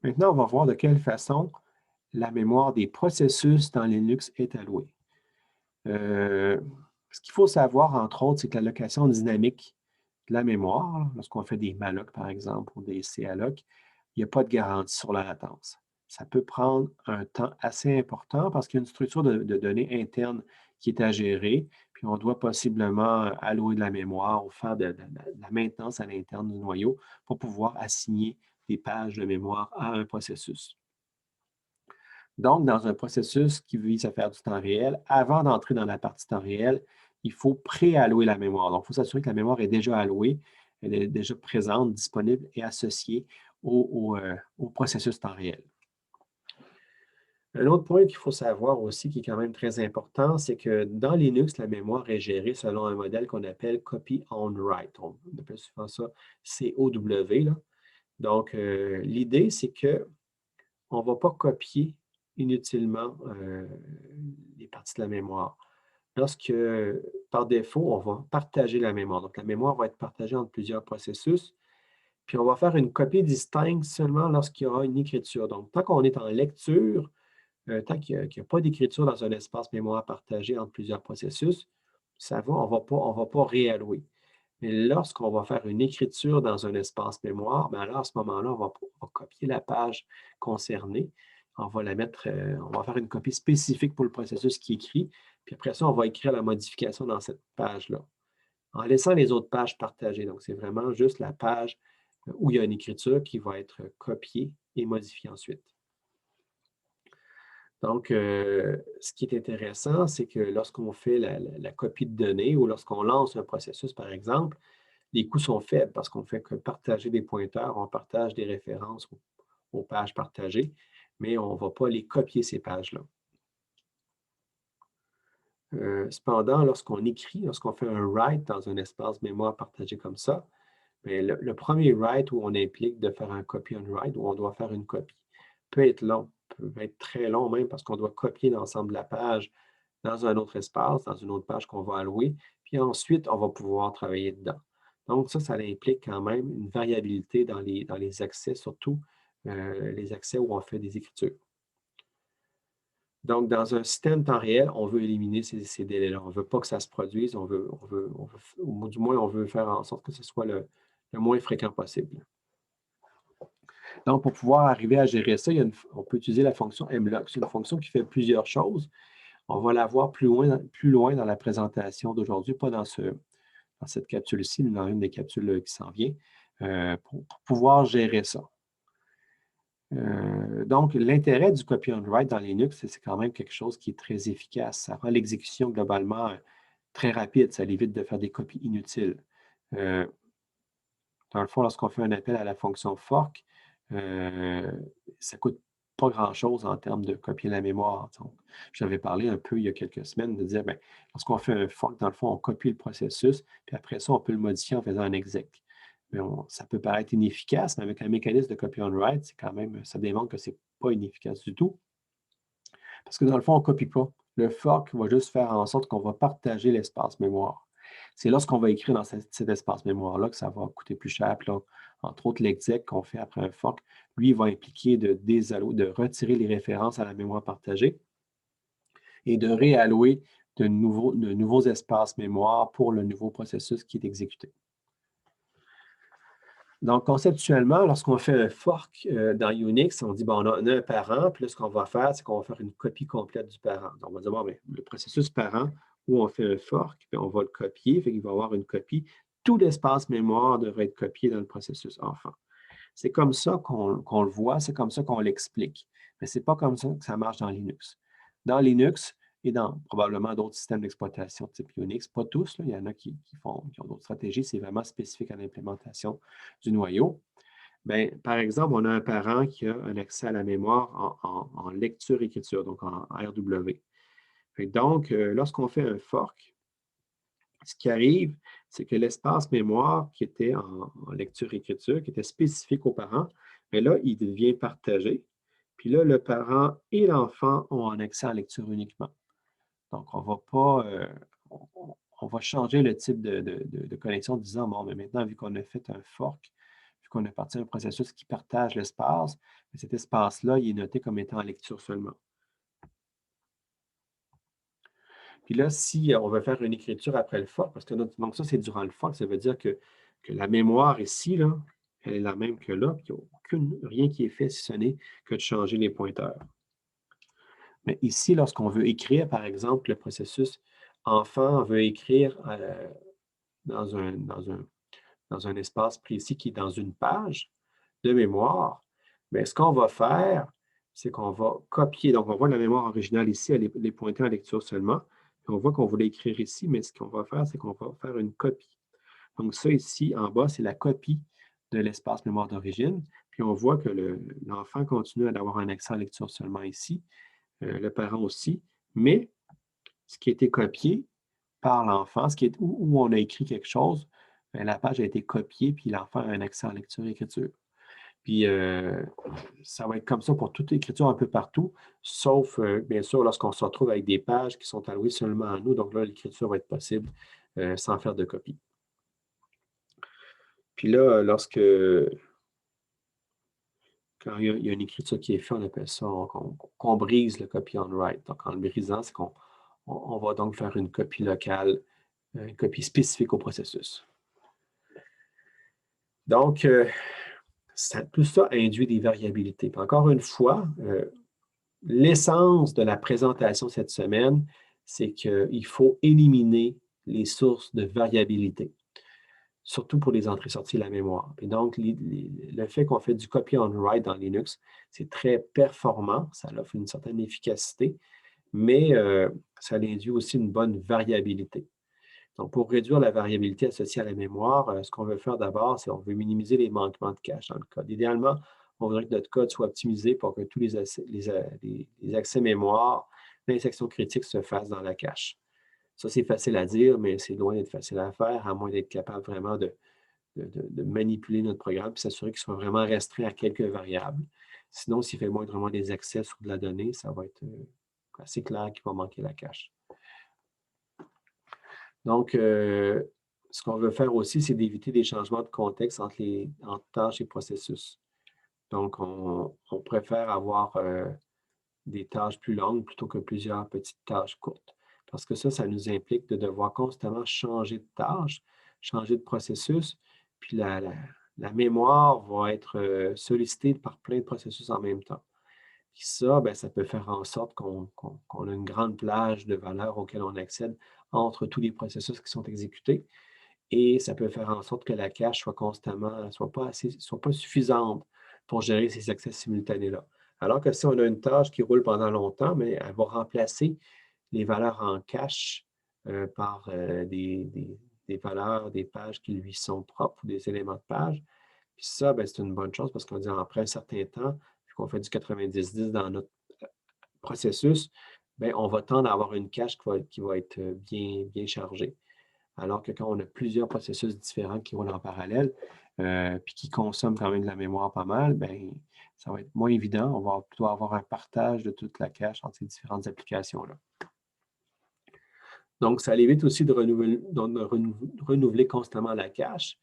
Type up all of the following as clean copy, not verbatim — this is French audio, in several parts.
Maintenant, on va voir de quelle façon la mémoire des processus dans Linux est allouée. Euh, Ce qu'il faut savoir, entre autres, c'est que l'allocation dynamique de la mémoire, là, lorsqu'on fait des malloc, par exemple, ou des calloc, il n'y a pas de garantie sur la latence. Ça peut prendre un temps assez important parce qu'il y a une structure de données interne qui est à gérer, puis on doit possiblement allouer de la mémoire ou faire de la maintenance à l'interne du noyau pour pouvoir assigner des pages de mémoire à un processus. Donc, dans un processus qui vise à faire du temps réel, avant d'entrer dans la partie temps réel, il faut préallouer la mémoire. Donc, il faut s'assurer que la mémoire est déjà allouée, elle est déjà présente, disponible et associée au processus temps réel. Un autre point qu'il faut savoir aussi, qui est quand même très important, c'est que dans Linux, la mémoire est gérée selon un modèle qu'on appelle Copy on Write. On appelle souvent ça COW, là. Donc, l'idée, c'est qu'on ne va pas copier inutilement les parties de la mémoire. Lorsque, par défaut, on va partager la mémoire. Donc, la mémoire va être partagée entre plusieurs processus, puis on va faire une copie distincte seulement lorsqu'il y aura une écriture. Donc, tant qu'on est en lecture, tant qu'il n'y a pas d'écriture dans un espace mémoire partagé entre plusieurs processus, ça va, on va pas réallouer. Mais lorsqu'on va faire une écriture dans un espace mémoire, bien là, à ce moment-là, on va copier la page concernée. On va la mettre, on va faire une copie spécifique pour le processus qui écrit. Puis après ça, on va écrire la modification dans cette page-là, en laissant les autres pages partagées. Donc, c'est vraiment juste la page où il y a une écriture qui va être copiée et modifiée ensuite. Donc, ce qui est intéressant, c'est que lorsqu'on fait la copie de données ou lorsqu'on lance un processus, par exemple, les coûts sont faibles parce qu'on fait que partager des pointeurs, on partage des références aux pages partagées, mais on ne va pas les copier, ces pages-là. Cependant, lorsqu'on écrit, lorsqu'on fait un write dans un espace mémoire partagé comme ça, bien, le premier write où on implique de faire un copy on write, où on doit faire une copie, peut être long, peut être très long même parce qu'on doit copier l'ensemble de la page dans un autre espace, dans une autre page qu'on va allouer, puis ensuite, on va pouvoir travailler dedans. Donc, ça implique quand même une variabilité dans les accès, surtout les accès où on fait des écritures. Donc, dans un système temps réel, on veut éliminer ces délais-là. On ne veut pas que ça se produise, ou du moins, on veut faire en sorte que ce soit le moins fréquent possible. Donc, pour pouvoir arriver à gérer ça, on peut utiliser la fonction mloc. C'est une fonction qui fait plusieurs choses. On va la voir plus loin dans la présentation d'aujourd'hui, pas dans cette capsule-ci, mais dans une des capsules qui s'en vient, pour pouvoir gérer ça. Donc, l'intérêt du copy on write dans Linux, c'est quand même quelque chose qui est très efficace. Ça rend l'exécution globalement très rapide. Ça évite de faire des copies inutiles. Euh, Dans le fond, lorsqu'on fait un appel à la fonction fork, ça ne coûte pas grand-chose en termes de copier la mémoire. Donc, j'avais parlé un peu il y a quelques semaines de dire, bien, lorsqu'on fait un fork, dans le fond, on copie le processus, puis après ça, on peut le modifier en faisant un exec. Mais ça peut paraître inefficace, mais avec un mécanisme de copy on write, c'est quand même, ça démontre que ce n'est pas inefficace du tout. Parce que dans le fond, on ne copie pas. Le fork va juste faire en sorte qu'on va partager l'espace mémoire. C'est lorsqu'on va écrire dans cet espace mémoire-là que ça va coûter plus cher. Puis là, entre autres, l'exec qu'on fait après un fork, lui, il va impliquer de retirer les références à la mémoire partagée et de réallouer de nouveaux espaces mémoire pour le nouveau processus qui est exécuté. Donc, conceptuellement, lorsqu'on fait un fork dans Unix, on dit, bon, on a un parent, puis là, ce qu'on va faire, c'est qu'on va faire une copie complète du parent. Donc, on va dire, bon, bien, le processus parent, où on fait un fork, puis on va le copier, fait qu'il va y avoir une copie. Tout l'espace mémoire devrait être copié dans le processus enfant. C'est comme ça qu'on le voit, c'est comme ça qu'on l'explique. Mais ce n'est pas comme ça que ça marche dans Linux. Dans Linux et dans probablement d'autres systèmes d'exploitation type Unix, pas tous, là, il y en a qui ont d'autres stratégies, c'est vraiment spécifique à l'implémentation du noyau. Bien, par exemple, on a un parent qui a un accès à la mémoire en lecture-écriture, donc en RW. Et donc, lorsqu'on fait un fork, ce qui arrive, c'est que l'espace mémoire qui était en lecture-écriture, qui était spécifique aux parents, mais là, il devient partagé. Puis là, le parent et l'enfant ont un accès en lecture uniquement. Donc, on va pas, on va changer le type de connexion en disant, bon, mais maintenant, vu qu'on a fait un fork, vu qu'on a parti un processus qui partage l'espace, mais cet espace-là, il est noté comme étant en lecture seulement. Puis là, si on veut faire une écriture après le fork, parce que donc ça, c'est durant le fork, ça veut dire que la mémoire ici, là, elle est la même que là, puis il n'y a rien qui est fait si ce n'est que de changer les pointeurs. Mais ici, lorsqu'on veut écrire, par exemple, le processus enfant veut écrire dans dans un espace précis qui est dans une page de mémoire, bien, ce qu'on va faire, c'est qu'on va copier. Donc, on voit la mémoire originale ici, elle est pointée en lecture seulement. Puis on voit qu'on voulait écrire ici, mais ce qu'on va faire, c'est qu'on va faire une copie. Donc, ça ici, en bas, c'est la copie de l'espace mémoire d'origine. Puis on voit que l'enfant continue à avoir un accès à lecture seulement ici, le parent aussi, mais ce qui a été copié par l'enfant, où on a écrit quelque chose, bien, la page a été copiée, puis l'enfant a un accès en lecture et écriture. Puis ça va être comme ça pour toute écriture un peu partout, sauf, bien sûr, lorsqu'on se retrouve avec des pages qui sont allouées seulement à nous. Donc là, l'écriture va être possible sans faire de copie. Puis là, quand il y a une écriture qui est faite, on appelle ça qu'on brise le copy on write. Donc en le brisant, c'est qu'on va donc faire une copie locale, une copie spécifique au processus. Donc, tout ça induit des variabilités. Puis encore une fois, l'essence de la présentation cette semaine, c'est qu'il faut éliminer les sources de variabilité, surtout pour les entrées-sorties de la mémoire. Et donc, le fait qu'on fait du copy-on-write dans Linux, c'est très performant, ça offre une certaine efficacité, mais ça induit aussi une bonne variabilité. Donc, pour réduire la variabilité associée à la mémoire, ce qu'on veut faire d'abord, c'est qu'on veut minimiser les manquements de cache dans le code. Idéalement, on voudrait que notre code soit optimisé pour que tous les accès mémoire, les sections critiques se fassent dans la cache. Ça, c'est facile à dire, mais c'est loin d'être facile à faire, à moins d'être capable vraiment de manipuler notre programme et s'assurer qu'il soit vraiment restreint à quelques variables. Sinon, s'il fait moindrement des accès sur de la donnée, ça va être assez clair qu'il va manquer la cache. Donc, ce qu'on veut faire aussi, c'est d'éviter des changements de contexte entre tâches et processus. Donc, on préfère avoir des tâches plus longues plutôt que plusieurs petites tâches courtes. Parce que ça nous implique de devoir constamment changer de tâche, changer de processus, puis la mémoire va être sollicitée par plein de processus en même temps. Puis ça, bien, ça peut faire en sorte qu'on a une grande plage de valeurs auxquelles on accède entre tous les processus qui sont exécutés. Et ça peut faire en sorte que la cache soit pas suffisante pour gérer ces accès simultanés-là. Alors que si on a une tâche qui roule pendant longtemps, mais elle va remplacer les valeurs en cache par des valeurs, des pages qui lui sont propres ou des éléments de page. Puis ça, ben, c'est une bonne chose parce qu'on dit après un certain temps, vu qu'on fait du 90-10 dans notre processus, ben, on va tendre à avoir une cache qui va être bien chargée. Alors que quand on a plusieurs processus différents qui roulent en parallèle, puis qui consomment quand même de la mémoire pas mal, bien, ça va être moins évident. On va plutôt avoir un partage de toute la cache entre ces différentes applications-là. Donc, ça évite aussi de renouveler constamment la cache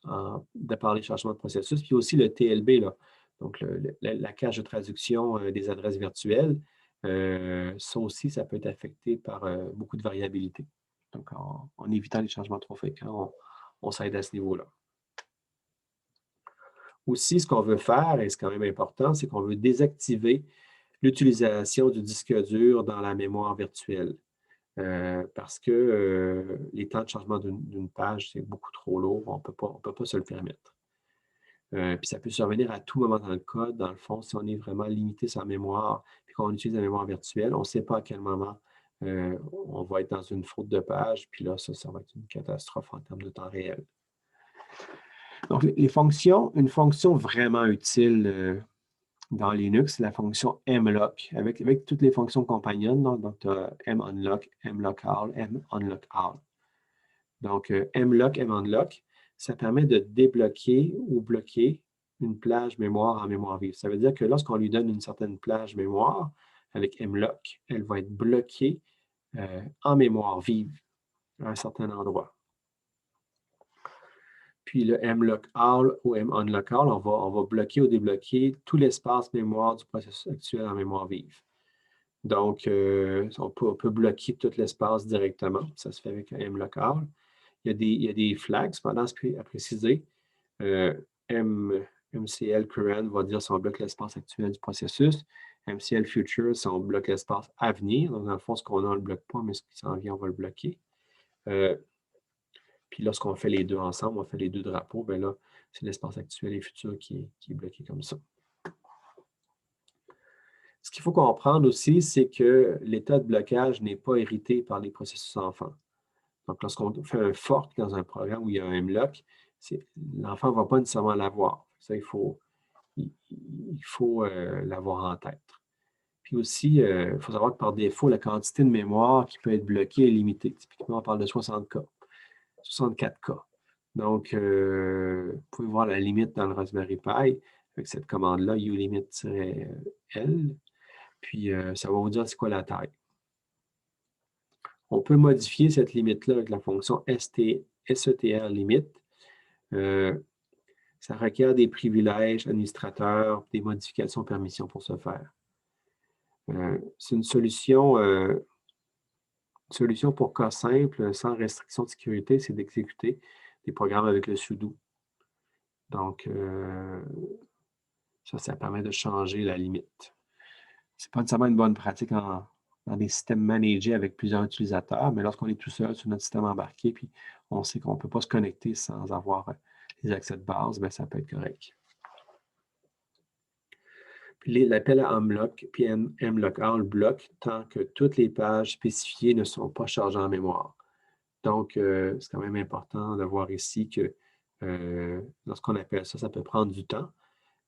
de par les changements de processus, puis aussi le TLB, là, donc la cache de traduction des adresses virtuelles. Ça aussi, ça peut être affecté par beaucoup de variabilité. Donc, en évitant les changements trop fréquents, on s'aide à ce niveau-là. Aussi, ce qu'on veut faire, et c'est quand même important, c'est qu'on veut désactiver l'utilisation du disque dur dans la mémoire virtuelle. Parce que les temps de changement d'une page, c'est beaucoup trop lourd, on peut pas se le permettre. Puis ça peut survenir à tout moment dans le code. Dans le fond, si on est vraiment limité sur la mémoire et qu'on utilise la mémoire virtuelle, on ne sait pas à quel moment on va être dans une faute de page, puis là, ça va être une catastrophe en termes de temps réel. Donc, une fonction vraiment utile dans Linux, c'est la fonction mlock, avec toutes les fonctions compagnonnes. Donc, tu as munlock, mlockall, munlockout. Donc, mlock, munlock, ça permet de débloquer ou bloquer une plage mémoire en mémoire vive. Ça veut dire que lorsqu'on lui donne une certaine plage mémoire avec mlock, elle va être bloquée en mémoire vive à un certain endroit. Puis le mlock all ou munlock all, on va bloquer ou débloquer tout l'espace mémoire du processus actuel en mémoire vive. Donc, on peut bloquer tout l'espace directement. Ça se fait avec un mlock all. Il y a des flags, cependant, à préciser. MCL current va dire si on bloque l'espace actuel du processus. MCL future, si on bloque l'espace à venir. Donc, dans le fond, ce qu'on a, on ne le bloque pas, mais ce qui s'en vient, on va le bloquer. Puis lorsqu'on fait les deux ensemble, on fait les deux drapeaux, bien là, c'est l'espace actuel et futur qui est bloqué comme ça. Ce qu'il faut comprendre aussi, c'est que l'état de blocage n'est pas hérité par les processus enfants. Donc, lorsqu'on fait un fork dans un programme où il y a un mlock, l'enfant ne va pas nécessairement l'avoir. Ça, il faut l'avoir en tête. Puis aussi, il faut savoir que par défaut, la quantité de mémoire qui peut être bloquée est limitée. Typiquement, on parle de 60 K, 64 K. Donc, vous pouvez voir la limite dans le Raspberry Pi avec cette commande-là, ulimit-L. Puis, ça va vous dire c'est quoi la taille. On peut modifier cette limite-là avec la fonction SETR limit. Ça requiert des privilèges administrateurs, des modifications permissions pour ce faire. C'est une solution pour cas simple, sans restriction de sécurité, c'est d'exécuter des programmes avec le sudo. Donc, ça permet de changer la limite. Ce n'est pas nécessairement une bonne pratique dans des systèmes managés avec plusieurs utilisateurs, mais lorsqu'on est tout seul sur notre système embarqué, puis on sait qu'on ne peut pas se connecter sans avoir les accès de base, bien, ça peut être correct. Puis l'appel à mlock puis mlock all bloque tant que toutes les pages spécifiées ne sont pas chargées en mémoire. Donc, c'est quand même important de voir ici que lorsqu'on appelle ça, ça peut prendre du temps,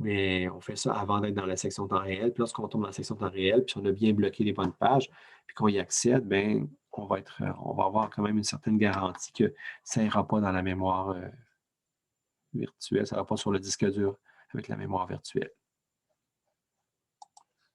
mais on fait ça avant d'être dans la section temps réel. Puis lorsqu'on tombe dans la section temps réel, puis on a bien bloqué les bonnes pages, puis qu'on y accède, bien, on va avoir quand même une certaine garantie que ça n'ira pas dans la mémoire virtuelle, ça ne va pas sur le disque dur avec la mémoire virtuelle.